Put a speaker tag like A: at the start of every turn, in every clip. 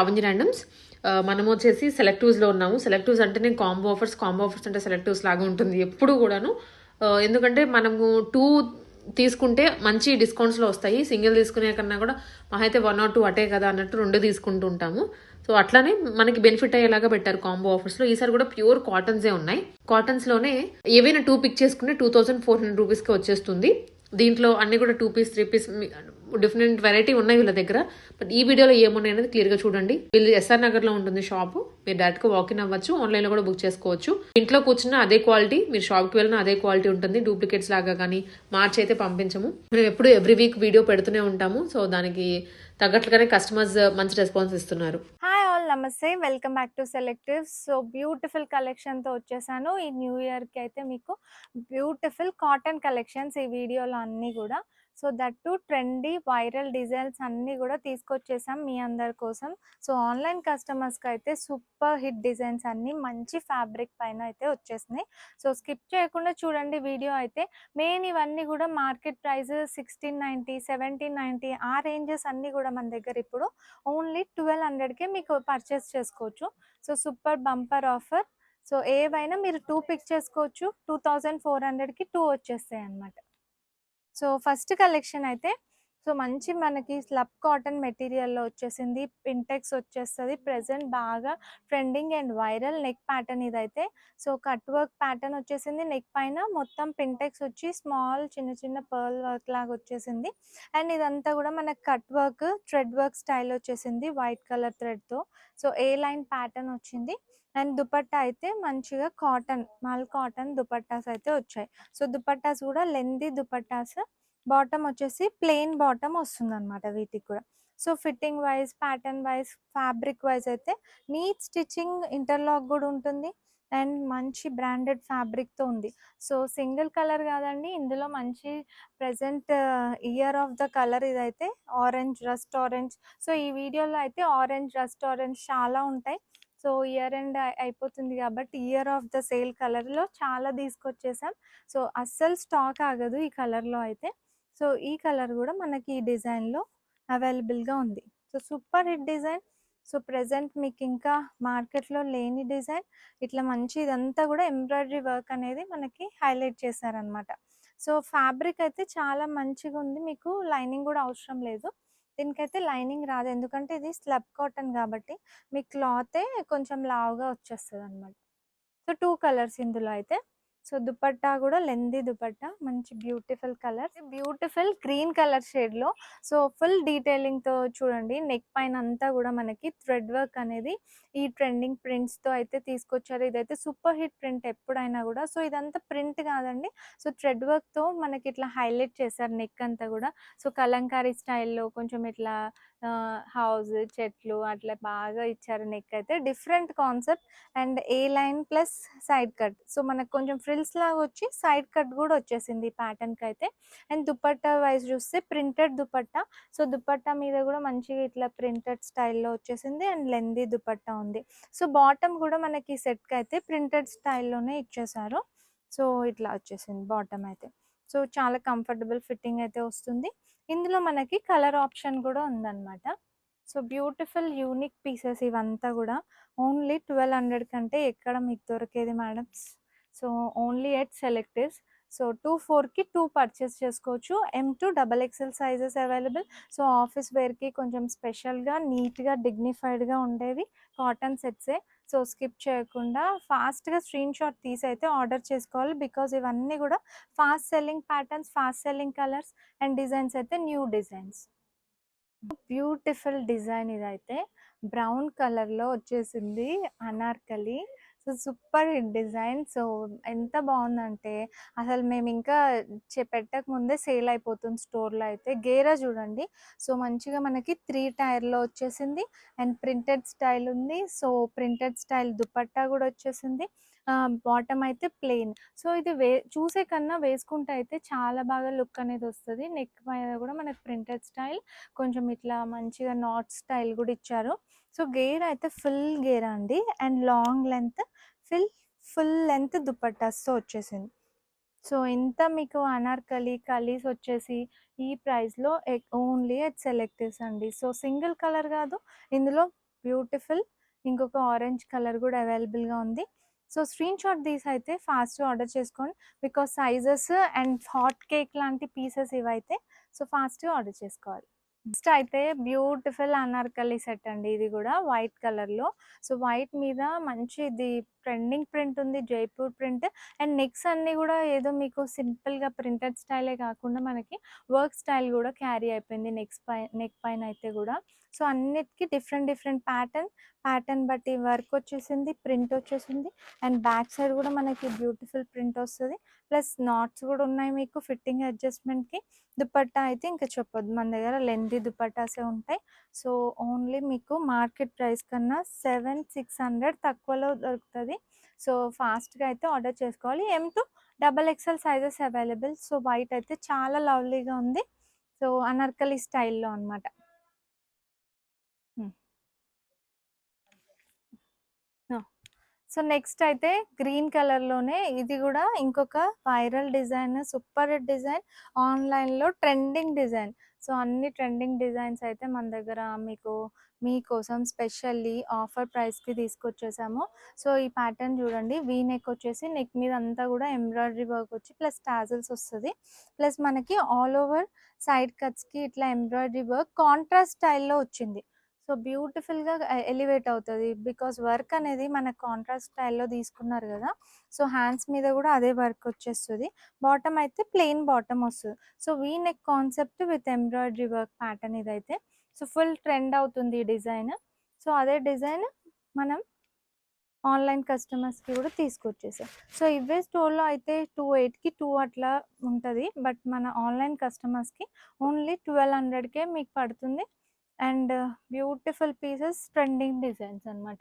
A: Avenger randoms. మనం వచ్చేసి సెలెక్టివ్స్లో ఉన్నాము. సెలెక్టివ్స్ అంటేనే కాంబో ఆఫర్స్ అంటే సెలెక్టివ్స్ లాగా ఉంటుంది ఎప్పుడు కూడాను. ఎందుకంటే మనము 2 తీసుకుంటే మంచి డిస్కౌంట్స్లో వస్తాయి. సింగిల్ తీసుకునే కన్నా కూడా మహా అయితే 1 or 2 అటే కదా అన్నట్టు 2 తీసుకుంటూ ఉంటాము. సో అట్లానే మనకి బెనిఫిట్ అయ్యేలాగా పెట్టారు కాంబో ఆఫర్స్లో. ఈసారి కూడా ప్యూర్ కాటన్సే ఉన్నాయి. కాటన్స్లోనే ఏవైనా 2 పిక్ చేసుకుంటే 2400 రూపీస్కి వచ్చేస్తుంది. దీంట్లో అన్ని కూడా 2 పీస్ 3 పీస్ డిఫరెంట్ వెరైటీ ఉన్నాయి వీళ్ళ దగ్గర. బట్ ఈ వీడియోలో ఏమున్నాయి అనేది క్లియర్గా చూడండి. వీళ్ళు ఎస్ఆర్ నగర్లో ఉంటుంది షాపు. మీరు డైరెక్ట్గా వాకిన్ అవ్వచ్చు, ఆన్లైన్లో కూడా బుక్ చేసుకోవచ్చు. ఇంట్లో కూర్చున్న అదే క్వాలిటీ, మీరు షాప్కి వెళ్ళిన అదే క్వాలిటీ ఉంటుంది. డూప్లికేట్స్ లాగా కానీ మార్చి అయితే పంపించము. మేము ఎప్పుడు ఎవ్రీ వీక్ వీడియో పెడుతూనే ఉంటాము. సో దానికి తగ్గట్లుగానే కస్టమర్స్ మంచి రెస్పాన్స్ ఇస్తున్నారు.
B: Hi all, namaste, welcome back to selectives. So beautiful కలెక్షన్తో వచ్చేసాను. ఈ న్యూ ఇయర్కి అయితే మీకు బ్యూటిఫుల్ కాటన్ కలెక్షన్స్ ఈ వీడియోలో అన్నీ కూడా. So that to trendy viral designs అన్నీ కూడా తీసుకొచ్చేసాం మీ అందరి కోసం. సో ఆన్లైన్ కస్టమర్స్కి అయితే సూపర్ హిట్ డిజైన్స్ అన్నీ మంచి ఫ్యాబ్రిక్ పైన అయితే వచ్చేసినాయి. సో స్కిప్ చేయకుండా చూడండి వీడియో అయితే. మెయిన్ ఇవన్నీ కూడా మార్కెట్ ప్రైస్ 1690, 1790 ఆ రేంజెస్ అన్నీ కూడా మన దగ్గర ఇప్పుడు ఓన్లీ 1200కే మీకు పర్చేస్ చేసుకోవచ్చు. So super bumper offer. So ఏవైనా మీరు 2 పిక్ చేసుకోవచ్చు. 2400కి 2 వచ్చేస్తాయి అన్నమాట. సో ఫస్ట్ కలెక్షన్ అయితే సో మంచి మనకి స్లబ్ కాటన్ మెటీరియల్లో వచ్చేసింది. పింటెక్స్ వచ్చేస్తుంది. ప్రెజెంట్ బాగా trending and viral neck pattern ఇదైతే. సో కట్ వర్క్ ప్యాటర్న్ వచ్చేసింది. నెక్ పైన మొత్తం పింటెక్స్ వచ్చి స్మాల్ చిన్న చిన్న పర్ల్ వర్క్ లాగా వచ్చేసింది. అండ్ ఇదంతా కూడా మనకి cut work thread work style వచ్చేసింది వైట్ కలర్ థ్రెడ్తో. సో ఏ లైన్ ప్యాటర్న్ వచ్చింది. అండ్ దుపట్టా అయితే మంచిగా కాటన్ మల్ కాటన్ దుపట్టాస్ అయితే వచ్చాయి. సో దుపట్టాస్ కూడా లెందీ దుపట్టాస్. బాటమ్ వచ్చేసి ప్లెయిన్ బాటమ్ వస్తుంది అనమాట వీటికి కూడా. So fitting wise, pattern wise, fabric wise అయితే నీట్ స్టిచ్చింగ్, ఇంటర్లాక్ కూడా ఉంటుంది. అండ్ మంచి బ్రాండెడ్ ఫ్యాబ్రిక్తో ఉంది. సో సింగిల్ కలర్ కాదండి, ఇందులో మంచి present year of the colour ఇదైతే ఆరెంజ్, రస్ట్ ఆరెంజ్. సో ఈ వీడియోలో అయితే ఆరెంజ్, రస్ట్ ఆరెంజ్ చాలా ఉంటాయి. సో ఇయర్ ఎండ్ అయిపోతుంది కాబట్టి ఇయర్ ఆఫ్ ద సేల్ కలర్లో చాలా తీసుకొచ్చేసాం. సో అస్సలు స్టాక్ ఆగదు ఈ కలర్లో అయితే. సో ఈ కలర్ కూడా మనకి ఈ డిజైన్లో అవైలబుల్గా ఉంది. So super hit design. So present మీకు ఇంకా మార్కెట్లో లేని డిజైన్. ఇట్లా మంచి ఇదంతా కూడా ఎంబ్రాయిడరీ వర్క్ అనేది మనకి హైలైట్ చేశారనమాట. సో ఫ్యాబ్రిక్ అయితే చాలా మంచిగా ఉంది. మీకు లైనింగ్ కూడా అవసరం లేదు. దీనికైతే లైనింగ్ రాదు, ఎందుకంటే ఇది స్లబ్ కాటన్ కాబట్టి మీ క్లాతే కొంచెం లావుగా వచ్చేస్తుంది అనమాట. సో 2 కలర్స్ ఇందులో అయితే. సో దుపట్టా కూడా లెందీ దుపట్టా, మంచి beautiful colour, beautiful green colour షేడ్లో. సో ఫుల్ డీటెయిలింగ్తో చూడండి. నెక్ పైన అంతా కూడా మనకి థ్రెడ్ వర్క్ అనేది ఈ ట్రెండింగ్ ప్రింట్స్తో అయితే తీసుకొచ్చారు. ఇదైతే సూపర్ హిట్ ప్రింట్ ఎప్పుడైనా కూడా. సో ఇదంతా ప్రింట్ కాదండి, సో థ్రెడ్ వర్క్తో మనకి ఇట్లా హైలైట్ చేశారు నెక్ అంతా కూడా. సో కలంకారీ స్టైల్లో కొంచెం ఇట్లా హౌస్, చెట్లు అట్లా బాగా ఇచ్చారు. నెక్ అయితే different concept. And A line plus side cut. So మనకు కొంచెం ఫ్రిల్స్ లాగా వచ్చి సైడ్ కట్ కూడా వచ్చేసింది ఈ ప్యాటర్న్కి అయితే. అండ్ దుపట్టా వైజ్ చూస్తే ప్రింటెడ్ దుపట్టా. సో దుపట్టా మీద కూడా మంచిగా ఇట్లా ప్రింటెడ్ స్టైల్లో వచ్చేసింది. అండ్ లెందీ దుపట్టా ఉంది. సో బాటమ్ కూడా మనకి సెట్కి అయితే ప్రింటెడ్ స్టైల్లోనే ఇచ్చేసారు. సో ఇట్లా వచ్చేసింది బాటమ్ అయితే. సో చాలా కంఫర్టబుల్ ఫిట్టింగ్ అయితే వస్తుంది. ఇందులో మనకి కలర్ ఆప్షన్ కూడా ఉందన్నమాట. సో బ్యూటిఫుల్ యూనిక్ పీసెస్ ఇవంతా కూడా. ఓన్లీ 1200 కంటే ఎక్కడ మీకు దొరికేది madams. So only at selectives. So 24కి 2 పర్చేస్ చేసుకోవచ్చు. M2 XXL sizes available. So office వేర్కి కొంచెం స్పెషల్గా నీట్గా డిగ్నిఫైడ్గా ఉండేవి కాటన్ సెట్సే. సో స్కిప్ చేయకుండా ఫాస్ట్గా స్క్రీన్ షాట్ తీసి అయితే ఆర్డర్ చేసుకోవాలి. బికాజ్ ఇవన్నీ కూడా fast selling patterns, fast selling colours and designs అయితే న్యూ డిజైన్స్. బ్యూటిఫుల్ డిజైన్ ఇదైతే బ్రౌన్ కలర్లో వచ్చేసింది Anarkali. So super hit design. So ఎంత బాగుందంటే అసలు మేము ఇంకా పెట్టక ముందే సేల్ అయిపోతుంది స్టోర్లో అయితే. గేరా చూడండి. సో మంచిగా మనకి 3 టైర్లో వచ్చేసింది. అండ్ ప్రింటెడ్ స్టైల్ ఉంది. సో ప్రింటెడ్ స్టైల్ దుపట్టా కూడా వచ్చేసింది. బాటమ్ అయితే ప్లెయిన్. సో ఇది చూసే కన్నా వేసుకుంటే అయితే చాలా బాగా లుక్ అనేది వస్తుంది. నెక్ మీద కూడా మనకి ప్రింటెడ్ స్టైల్, కొంచెం ఇట్లా మంచిగా నాట్ స్టైల్ కూడా ఇచ్చారు. సో గేర్ అయితే ఫుల్ గేర్ అండి. And long length full length దుపట్టాస్తో వచ్చేసింది. సో ఇంత మీకు అనార్కలి కలీస్ వచ్చేసి ఈ ప్రైస్లో ఓన్లీ ఎట్ సెలెక్టివ్స్ అండి. సో సింగిల్ కలర్ కాదు, ఇందులో బ్యూటిఫుల్ ఇంకొక ఆరెంజ్ కలర్ కూడా అవైలబుల్గా ఉంది. సో స్క్రీన్ షాట్ తీసి అయితే ఫాస్ట్గా ఆర్డర్ చేసుకోండి, because sizes and hot cake లాంటి పీసెస్ ఇవైతే. సో ఫాస్ట్గా ఆర్డర్ చేసుకోవాలి. నెక్స్ట్ అయితే బ్యూటిఫుల్ అనార్కలి సెట్ అండి, ఇది కూడా వైట్ కలర్లో. సో వైట్ మీద మంచి ఇది ట్రెండింగ్ ప్రింట్ ఉంది, జైపూర్ ప్రింట్. అండ్ నెక్స్ అన్నీ కూడా ఏదో మీకు సింపుల్గా ప్రింటెడ్ స్టైలే కాకుండా మనకి వర్క్ స్టైల్ కూడా క్యారీ అయిపోయింది నెక్ పైన అయితే కూడా. సో అన్నిటికీ డిఫరెంట్ డిఫరెంట్ ప్యాటర్న్ బట్టి వర్క్ వచ్చేసింది, ప్రింట్ వచ్చేసింది. అండ్ బ్యాక్ సైడ్ కూడా మనకి బ్యూటిఫుల్ ప్రింట్ వస్తుంది, ప్లస్ నాట్స్ కూడా ఉన్నాయి మీకు ఫిట్టింగ్ అడ్జస్ట్మెంట్కి. దుపట్టా అయితే ఇంకా చెప్పొద్దు, మన దగ్గర లెంతీ దుపట్టాసే ఉంటాయి. సో ఓన్లీ మీకు మార్కెట్ ప్రైస్ కన్నా 700-600 తక్కువలో దొరుకుతుంది. సో ఫాస్ట్గా అయితే ఆర్డర్ చేసుకోవాలి. M to XXL sizes available. So white అయితే చాలా లవ్లీగా ఉంది, సో అనార్కలి స్టైల్లో అనమాట. సో నెక్స్ట్ అయితే గ్రీన్ కలర్లోనే ఇది కూడా ఇంకొక viral design, super hit design, ఆన్లైన్లో ట్రెండింగ్ డిజైన్. సో అన్ని ట్రెండింగ్ డిజైన్స్ అయితే మన దగ్గర మీకోసం స్పెషల్లీ ఆఫర్ ప్రైస్కి తీసుకొచ్చేసాము. సో ఈ ప్యాటర్న్ చూడండి, వీ నెక్ వచ్చేసి నెక్ మీద అంతా కూడా ఎంబ్రాయిడరీ వర్క్ వచ్చి ప్లస్ టాజల్స్ వస్తుంది, ప్లస్ మనకి ఆల్ ఓవర్ సైడ్ కట్స్కి ఇట్లా ఎంబ్రాయిడరీ వర్క్ కాంట్రాస్ట్ స్టైల్లో వచ్చింది. సో బ్యూటిఫుల్గా ఎలివేట్ అవుతుంది, బికాస్ వర్క్ అనేది మన కాంట్రాస్ట్ స్టైల్లో తీసుకున్నారు కదా. సో హ్యాండ్స్ మీద కూడా అదే వర్క్ వచ్చేస్తుంది. బాటమ్ అయితే ప్లెయిన్ బాటమ్ వస్తుంది. So V neck concept with embroidery work pattern ఇదైతే. సో ఫుల్ ట్రెండ్ అవుతుంది ఈ డిజైన్. సో అదే డిజైన్ మనం ఆన్లైన్ కస్టమర్స్కి కూడా తీసుకొచ్చేసాం. సో ఇవే స్టోర్లో అయితే 2800కి 2 అట్లా ఉంటుంది, బట్ మన ఆన్లైన్ కస్టమర్స్కి ఓన్లీ 1200కే మీకు పడుతుంది. And beautiful pieces, trending designs అనమాట.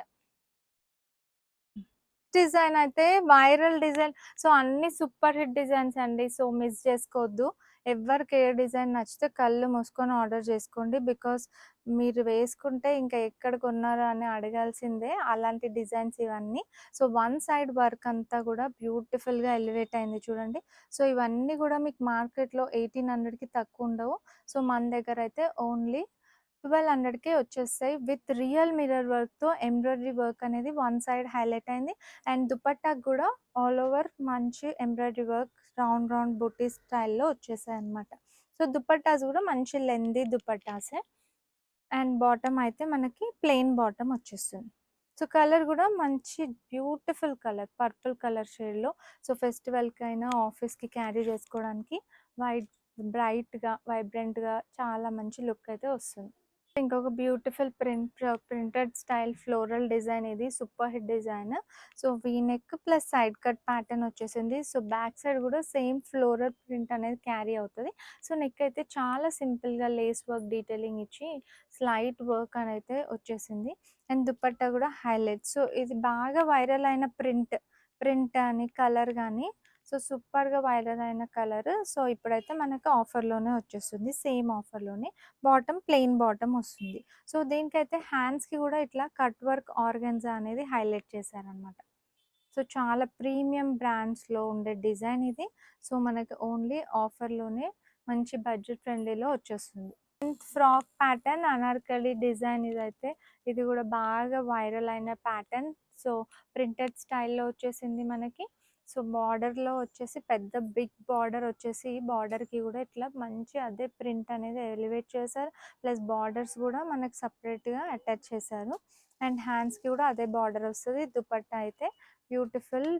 B: డిజైన్ అయితే వైరల్ డిజైన్. సో అన్ని సూపర్ హిట్ డిజైన్స్ అండి, సో మిస్ చేసుకోవద్దు. ఎవరికి ఏ డిజైన్ నచ్చితే కళ్ళు మూసుకొని ఆర్డర్ చేసుకోండి, బికాస్ మీరు వేసుకుంటే ఇంకా ఎక్కడ కొన్నారా అని అడగాల్సిందే, అలాంటి డిజైన్స్ ఇవన్నీ. సో వన్ సైడ్ వర్క్ అంతా కూడా బ్యూటిఫుల్గా ఎలివేట్ అయింది చూడండి. సో ఇవన్నీ కూడా మీకు మార్కెట్లో 1800కి తక్కువ ఉండవు. సో మన దగ్గర అయితే ఓన్లీ 1200కే వచ్చేస్తాయి, విత్ రియల్ మిర్రర్ వర్క్తో ఎంబ్రాయిడరీ వర్క్ అనేది వన్ సైడ్ హైలైట్ అయింది. అండ్ దుపట్టాకు కూడా ఆల్ ఓవర్ మంచి ఎంబ్రాయిడరీ వర్క్ రౌండ్ రౌండ్ బుటీ స్టైల్లో వచ్చేసాయి అనమాట. సో దుపట్టాస్ కూడా మంచి లెందీ దుపట్టాసే. అండ్ బాటమ్ అయితే మనకి ప్లెయిన్ బాటమ్ వచ్చేస్తుంది. సో కలర్ కూడా మంచి బ్యూటిఫుల్ కలర్, పర్పుల్ కలర్ షేడ్లో. సో ఫెస్టివల్కి అయినా ఆఫీస్కి క్యారీ చేసుకోవడానికి వైట్ బ్రైట్గా వైబ్రెంట్గా చాలా మంచి లుక్ అయితే వస్తుంది. ఇంకొక beautiful printed style floral design, ఇది super hit design. So V neck plus side cut pattern వచ్చేసింది. సో బ్యాక్ సైడ్ కూడా సేమ్ ఫ్లోరల్ ప్రింట్ అనేది క్యారీ అవుతుంది. సో నెక్ అయితే చాలా సింపుల్గా లేస్ వర్క్ డీటెయిలింగ్ ఇచ్చి స్లైట్ వర్క్ అనేది వచ్చేసింది. అండ్ దుపట్టా కూడా హైలైట్. సో ఇది బాగా వైరల్ అయిన ప్రింట్ అని కలర్ కానీ, సో సూపర్గా వైరల్ అయిన కలర్. సో ఇప్పుడైతే మనకు ఆఫర్లోనే వచ్చేస్తుంది, సేమ్ ఆఫర్లోనే. బాటమ్ ప్లెయిన్ బాటమ్ వస్తుంది. సో దీనికైతే హ్యాండ్స్కి కూడా ఇట్లా కట్ వర్క్ ఆర్గన్జా అనేది హైలైట్ చేశారనమాట. సో చాలా ప్రీమియం బ్రాండ్స్లో ఉండే డిజైన్ ఇది. సో మనకి ఓన్లీ ఆఫర్లోనే మంచి బడ్జెట్ ఫ్రెండ్లీలో వచ్చేస్తుంది. ఫ్రాక్ ప్యాటర్న్ అనార్కలి డిజైన్ ఇదైతే, ఇది కూడా బాగా వైరల్ అయిన ప్యాటర్న్. సో ప్రింటెడ్ స్టైల్లో వచ్చేసింది మనకి. సో బార్డర్లో వచ్చేసి పెద్ద బిగ్ బార్డర్ వచ్చేసి, బార్డర్కి కూడా ఇట్లా మంచి అదే ప్రింట్ అనేది ఎలివేట్ చేశారు, ప్లస్ బార్డర్స్ కూడా మనకు సపరేట్గా అటాచ్ చేశారు. అండ్ హ్యాండ్స్కి కూడా అదే బార్డర్ వస్తుంది. దుపట్టా అయితే beautiful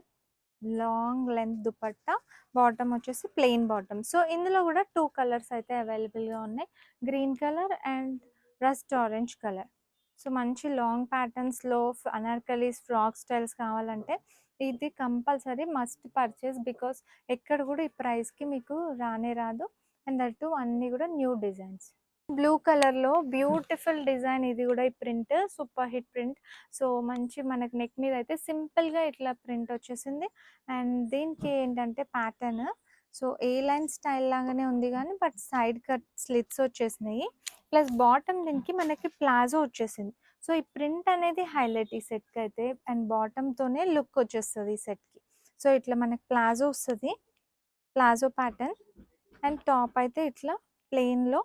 B: long length dupatta, bottom వచ్చేసి ప్లెయిన్ బాటమ్. సో ఇందులో కూడా 2 కలర్స్ అయితే అవైలబుల్గా ఉన్నాయి, green colour and rust orange colour. So మంచి లాంగ్ ప్యాటర్న్స్లో అనార్కలీస్ ఫ్రాక్ స్టైల్స్ కావాలంటే ఇది కంపల్సరీ మస్ట్ పర్చేస్, బికాస్ ఎక్కడ కూడా ఈ ప్రైస్కి మీకు రానే రాదు. అండ్ దట్టు అన్నీ కూడా న్యూ డిజైన్స్. బ్లూ కలర్లో బ్యూటిఫుల్ డిజైన్, ఇది కూడా ఈ print super hit print. So మంచి మనకి నెక్ మీద అయితే సింపుల్గా ఇట్లా ప్రింట్ వచ్చేసింది. అండ్ దీనికి ఏంటంటే ప్యాటర్న్, సో ఏ లైన్ స్టైల్ లాగానే ఉంది కానీ బట్ సైడ్ కట్ స్లిట్స్ వచ్చేసినాయి, ప్లస్ బాటమ్ దీనికి మనకి ప్లాజో వచ్చేసింది. సో ఈ ప్రింట్ అనేది హైలైట్ ఈ సెట్కి అయితే. అండ్ బాటమ్తోనే లుక్ వచ్చేస్తుంది ఈ సెట్కి. సో ఇట్లా మనకి ప్లాజో వస్తుంది, ప్లాజో ప్యాటర్న్. అండ్ టాప్ అయితే ఇట్లా ప్లెయిన్లో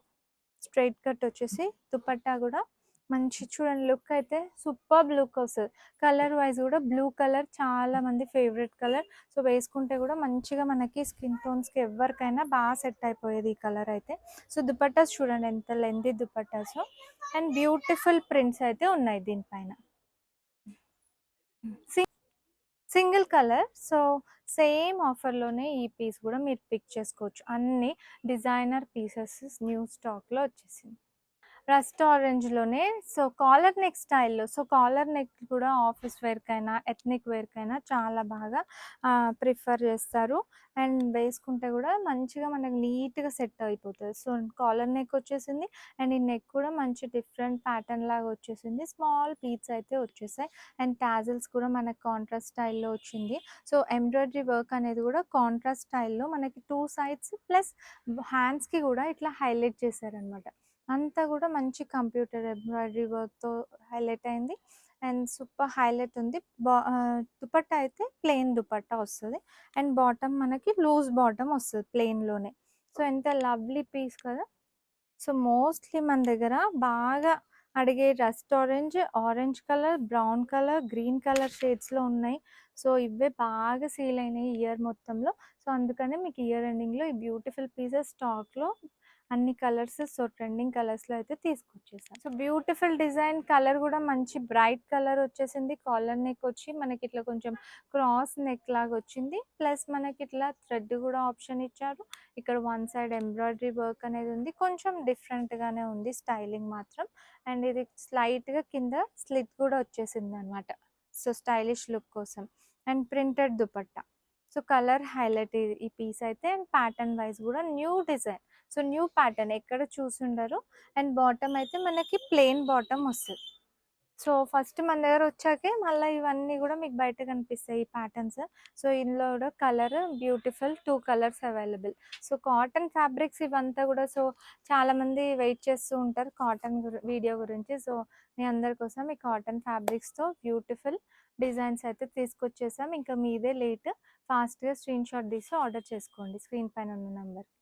B: స్ట్రైట్ కట్ వచ్చేసి, దుపట్టా కూడా మంచి చూడండి లుక్ అయితే సూపర్బ్ లుక్ వస్తది. కలర్ వైస్ గూడా బ్లూ కలర్ చాలా మంది ఫేవరెట్ కలర్. సో, వేసుకుంటే గూడా మంచిగా మనకి స్కిన్ టోన్స్‌కి ఎవ్వరికైనా సెట్ అయిపోయేది ఈ కలర్ అయితే. సో, దుపట్టాస్ చూడండి ఎంత లెంతీ దుపట్టాసో అండ్ బ్యూటిఫుల్ ప్రింట్స్ అయితే ఉన్నాయి దీనిపైన. సి సింగిల్ కలర్. సో, సేమ్ ఆఫర్‌లోనే ఈ పీస్ గూడా మీరు పిక్ చేసుకోవచ్చు. అన్ని డిజైనర్ పీసెస్ న్యూ స్టాక్‌లో వచ్చేసింది. రస్ట్ ఆరెంజ్‌లోనే సో, కాలర్ నెక్ స్టైల్‌లో. సో, కాలర్ నెక్ కూడా ఆఫీస్ వేర్‌కైనా, ఎథ్నిక్ వేర్‌కైనా చాలా బాగా ప్రిఫర్ చేస్తారు. అండ్ వేసుకుంటే కూడా మంచిగా మనకు నీట్‌గా సెట్ అయిపోతది. సో, కాలర్ నెక్ వచ్చేసింది. అండ్ ఈ నెక్ కూడా మంచి డిఫరెంట్ ప్యాటర్న్ లాగా వచ్చేసింది. స్మాల్ బీడ్స్ అయితే వచ్చేసాయి. అండ్ టాజిల్స్ కూడా మనకు కాంట్రాస్ట్ స్టైల్‌లో వచ్చింది. సో, ఎంబ్రాయిడరీ వర్క్ అనేది కూడా కాంట్రాస్ట్ స్టైల్‌లో మనకి 2 సైడ్స్ ప్లస్ హ్యాండ్స్‌కి కూడా ఇట్లా హైలైట్ చేశారనమాట. అంతా గూడా మంచి కంప్యూటర్ ఎంబ్రాయిడరీ వర్క్‌తో హైలైట్ అయింది. అండ్ సూపర్ హైలైట్ ఉంది. దుపట్టా అయితే ప్లెయిన్ దుపట్టా వస్తది. అండ్ బాటమ్ మనకి లూజ్ బాటమ్ వస్తది ప్లెయిన్‌లోనే. సో, ఎంత లవ్లీ పీస్ కదా! సో, మోస్ట్‌లీ మన దగ్గర బాగా అడిగే rust orange, orange colour, brown colour, green colour షేడ్స్‌లో ఉన్నాయి. సో, ఇవే బాగా సేల్ అయినాయి ఇయర్ మొత్తంలో. సో, అందుకనే మీకు ఇయర్ ఎండింగ్‌లో ఈ బ్యూటిఫుల్ పీసెస్ స్టాక్‌లో అన్ని కలర్స్ సో, ట్రెండింగ్ కలర్స్‌లో అయితే తీసుకొచ్చేసాం. సో, బ్యూటిఫుల్ డిజైన్ కలర్ గూడా మంచి బ్రైట్ కలర్ వచ్చేసింది. కాలర్ నెక్ వచ్చి మనకిట్లా కొంచెం క్రాస్ నెక్ లాగా వచ్చింది. ప్లస్ మనకిట్లా థ్రెడ్ గూడా ఆప్షన్ ఇచ్చారు. ఇక్కడ వన్ సైడ్ ఎంబ్రాయిడరీ వర్క్ అనేది ఉంది. కొంచెం డిఫరెంట్‌గానే ఉంది స్టైలింగ్ మాత్రం. అండ్ ఇది స్లైట్‌గా కింద స్లిట్ కూడా వచ్చేసిందనమాట. సో, స్టైలిష్ లుక్ కోసం. And printed dupatta. So, colour highlight ఈ పీస్ అయితే అండ్ ప్యాటర్న్ వైస్ గూడా new design. So, new pattern ఎక్కడ చూసుండరు. అండ్ బాటమ్ అయితే మనకి ప్లెయిన్ బాటమ్ వస్తది. సో, ఫస్ట్ మన దగ్గర వచ్చాకే మళ్ళా ఇవన్నీ గూడా మీకు బయట కనిపిస్తాయి ఈ ప్యాటర్న్స్. సో, ఇందులో కూడా colour beautiful 2 colours available. So, cotton fabrics ఇవంతా గూడా సో, చాలామంది వెయిట్ చేస్తూ ఉంటారు కాటన్ వీడియో గురించి. సో, మీ అందరి కోసం ఈ కాటన్ ఫ్యాబ్రిక్స్‌తో బ్యూటిఫుల్ డిజైన్స్ అయితే తీసుకొచ్చేసాం. ఇంకా మీదే లేట్ ఫాస్ట్‌గా స్క్రీన్‌షాట్ తీసి ఆర్డర్ చేసుకోండి స్క్రీన్ పైన ఉన్న నంబర్‌కి.